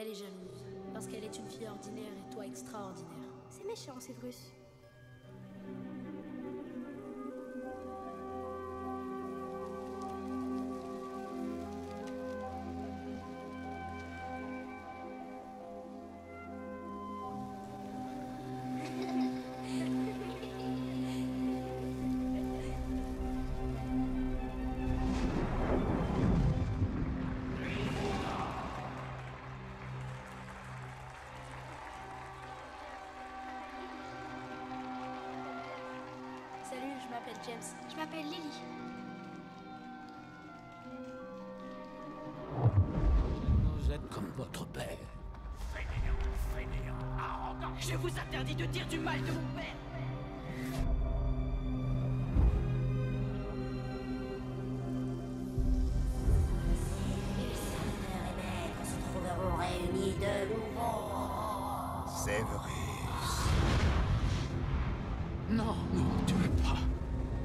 Elle est jalouse, parce qu'elle est une fille ordinaire et toi extraordinaire. C'est méchant, Severus. Salut, je m'appelle James. Je m'appelle Lily. Vous êtes comme votre père. Fainéant, arrogant. Je vous interdis de dire du mal de mon père. Les serviteurs et maîtres se trouveront réunis de nouveau. Severus. Non, ne tuez pas.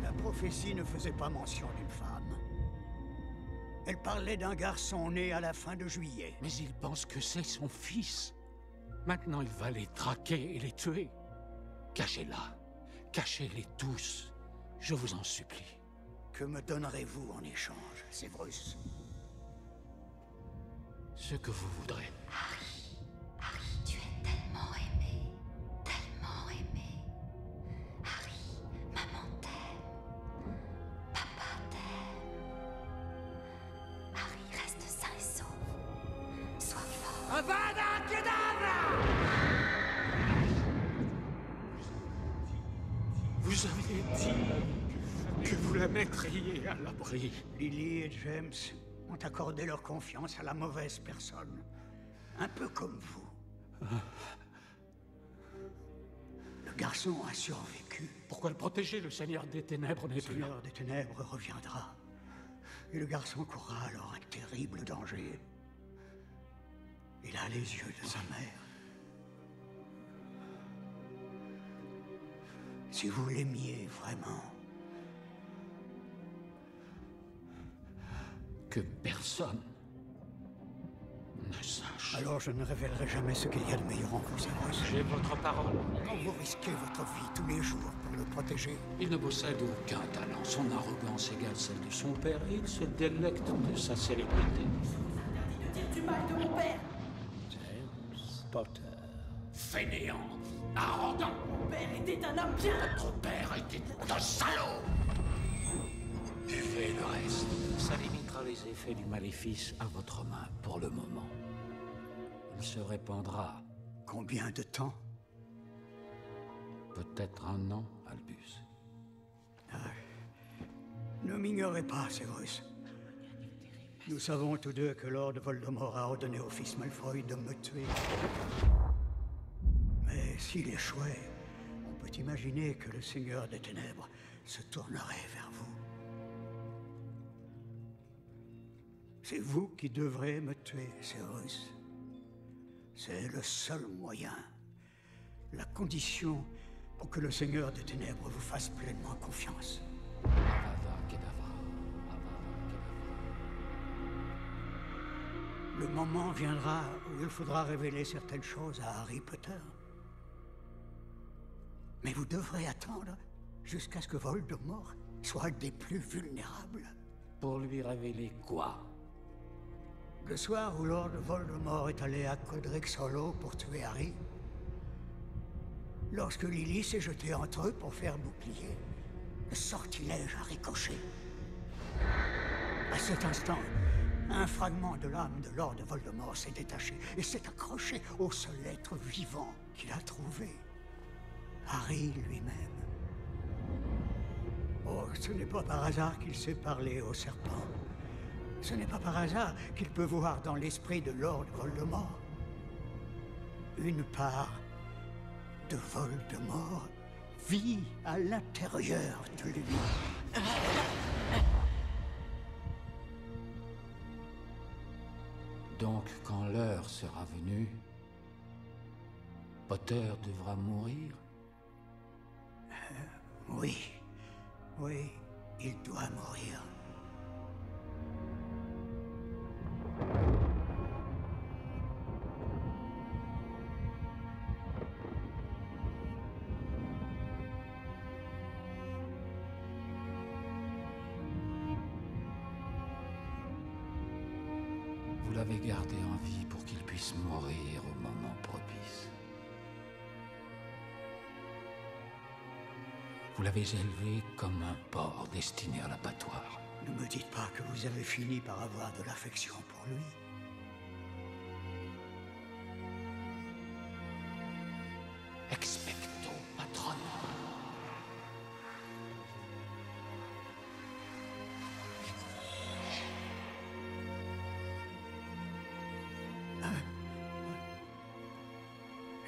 La prophétie ne faisait pas mention d'une femme. Elle parlait d'un garçon né à la fin de juillet. Mais il pense que c'est son fils. Maintenant, il va les traquer et les tuer. Cachez-la. Cachez-les tous. Je vous en supplie. Que me donnerez-vous en échange, Severus? Ce que vous voudrez. Harry, tu es tellement aimé. Tellement aimé. Harry, maman t'aime. Papa t'aime. Harry, reste sain et sauf. Sois fort. Avada Kedavra! Vous aviez dit que vous la mettriez à l'abri. Lily et James ont accordé leur confiance à la mauvaise personne. Un peu comme vous. Le garçon a survécu. Pourquoi le protéger? Le Seigneur des Ténèbres n'est Le plus. Seigneur des Ténèbres reviendra. Et le garçon courra alors un terrible danger. Il a les yeux de sa mère. Si vous l'aimiez vraiment, Que personne ne sache. alors je ne révélerai jamais ce qu'il y a de meilleur en vous, Severus. J'ai votre parole. Quand vous risquez votre vie tous les jours pour le protéger, Il ne possède aucun talent. Son arrogance égale celle de son père et il se délecte de sa célébrité. Interdit de dire du mal de mon père. James Potter. Fainéant, arrogant. Mon père était un homme bien. Votre père était un salaud. Buvez le reste. Ça limitera les effets du maléfice à votre main pour le moment. Il se répandra. combien de temps? Peut-être un an, Albus. Ne m'ignorez pas, Severus. Nous savons tous deux que Lord Voldemort a ordonné au fils Malfoy de me tuer. Mais s'il échouait, on peut imaginer que le Seigneur des Ténèbres se tournerait vers vous. C'est vous qui devrez me tuer, Severus. C'est le seul moyen. La condition pour que le Seigneur des Ténèbres vous fasse pleinement confiance. Avada Kedavra. Avada Kedavra. Le moment viendra où il faudra révéler certaines choses à Harry Potter. Mais vous devrez attendre jusqu'à ce que Voldemort soit des plus vulnérables. Pour lui révéler quoi? Le soir où Lord Voldemort est allé à Godric Hollow pour tuer Harry, lorsque Lily s'est jetée entre eux pour faire bouclier, le sortilège a ricoché. À cet instant, un fragment de l'âme de Lord Voldemort s'est détaché et s'est accroché au seul être vivant qu'il a trouvé. Harry lui-même. Oh, ce n'est pas par hasard qu'il sait parler au serpent. Ce n'est pas par hasard qu'il peut voir dans l'esprit de Lord Voldemort. Une part de Voldemort vit à l'intérieur de lui. Donc, quand l'heure sera venue, Potter devra mourir? Oui, oui, il doit mourir. l'avez gardé en vie pour qu'il puisse mourir au moment propice. Vous l'avez élevé comme un porc destiné à l'abattoir. Ne me dites pas que vous avez fini par avoir de l'affection pour lui. Expecto patronum.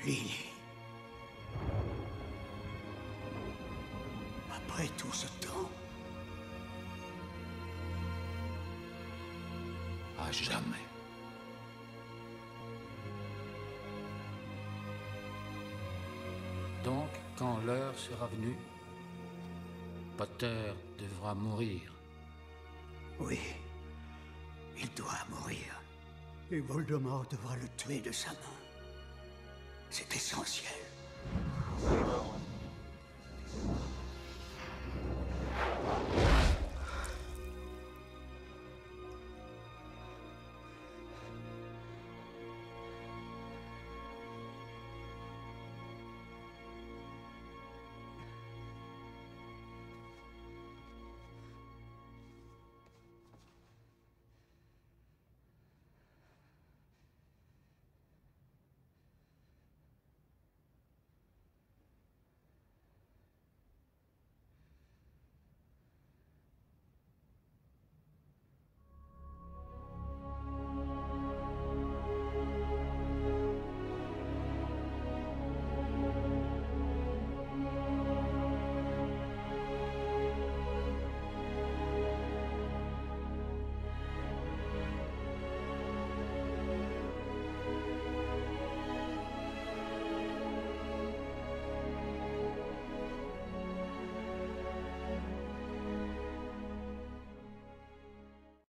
Lily. Après tout ce temps, À jamais. Donc, quand l'heure sera venue, Potter devra mourir. oui, il doit mourir. Et Voldemort devra le tuer de sa main. C'est essentiel.